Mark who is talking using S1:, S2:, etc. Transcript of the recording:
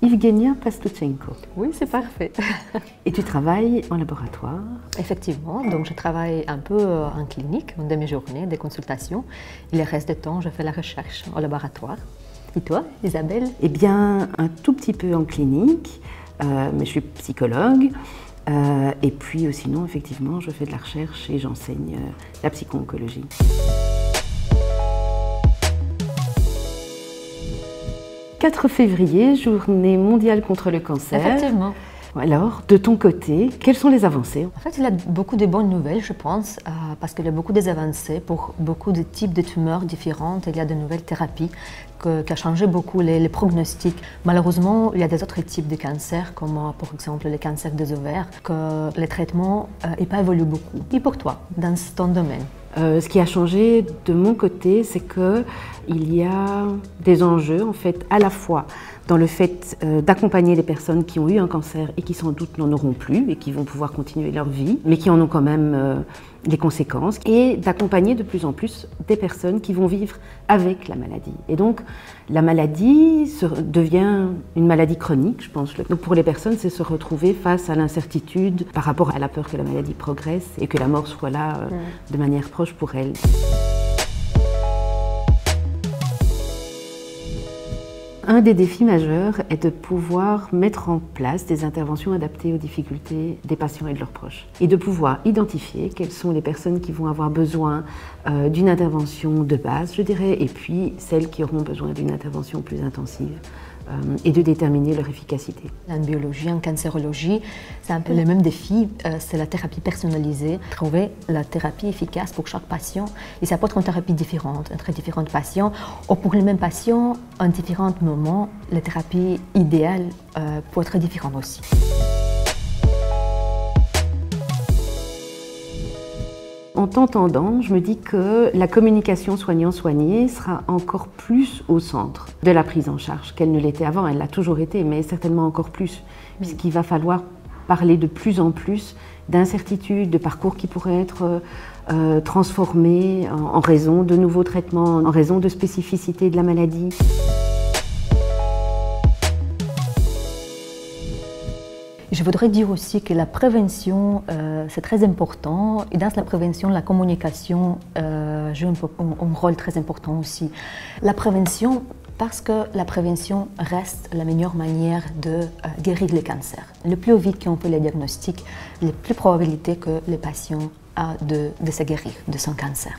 S1: Evgenia Pastuchenko.
S2: Oui, c'est parfait.
S1: Et tu travailles en laboratoire?
S2: Effectivement, donc je travaille un peu en clinique, en demi-journée, des consultations. Et le reste du temps, je fais la recherche en laboratoire. Et toi, Isabelle?
S1: Eh bien, un tout petit peu en clinique, mais je suis psychologue. Et puis sinon, effectivement, je fais de la recherche et j'enseigne la psycho-oncologie. « 4 février, journée mondiale contre le cancer. »
S2: Effectivement.
S1: Alors, de ton côté, quelles sont les avancées?
S2: En fait, il y a beaucoup de bonnes nouvelles, je pense, parce qu'il y a beaucoup d'avancées pour beaucoup de types de tumeurs différentes. Il y a de nouvelles thérapies qui ont changé beaucoup les pronostics. Malheureusement, il y a des autres types de cancers, comme par exemple les cancers des ovaires, que les traitements n'ont pas évolué beaucoup. Et pour toi, dans ton domaine?
S1: Ce qui a changé de mon côté, c'est qu'il y a des enjeux, en fait, à la fois dans le fait d'accompagner les personnes qui ont eu un cancer et qui sans doute n'en auront plus et qui vont pouvoir continuer leur vie, mais qui en ont quand même les conséquences, et d'accompagner de plus en plus des personnes qui vont vivre avec la maladie. Et donc, la maladie devient une maladie chronique, je pense. Donc pour les personnes, c'est se retrouver face à l'incertitude par rapport à la peur que la maladie progresse et que la mort soit là de manière proche pour elles. Un des défis majeurs est de pouvoir mettre en place des interventions adaptées aux difficultés des patients et de leurs proches. Et de pouvoir identifier quelles sont les personnes qui vont avoir besoin d'une intervention de base, je dirais, et puis celles qui auront besoin d'une intervention plus intensive. Et de déterminer leur efficacité.
S2: En biologie, en cancérologie, c'est un peu le même défi, c'est la thérapie personnalisée, trouver la thérapie efficace pour chaque patient. Et ça peut être une thérapie différente entre différents patients, ou pour les mêmes patients, en différents moments, la thérapie idéale peut être différente aussi.
S1: En t'entendant, je me dis que la communication soignant-soigné sera encore plus au centre de la prise en charge qu'elle ne l'était avant. Elle l'a toujours été, mais certainement encore plus, puisqu'il va falloir parler de plus en plus d'incertitudes, de parcours qui pourraient être transformés en raison de nouveaux traitements, en raison de spécificités de la maladie.
S2: Je voudrais dire aussi que la prévention, c'est très important. Et dans la prévention, la communication joue un rôle très important aussi. La prévention, parce que la prévention reste la meilleure manière de guérir les cancers. Le plus vite qu'on fait les diagnostics, le plus probabilité que le patient a de se guérir de son cancer.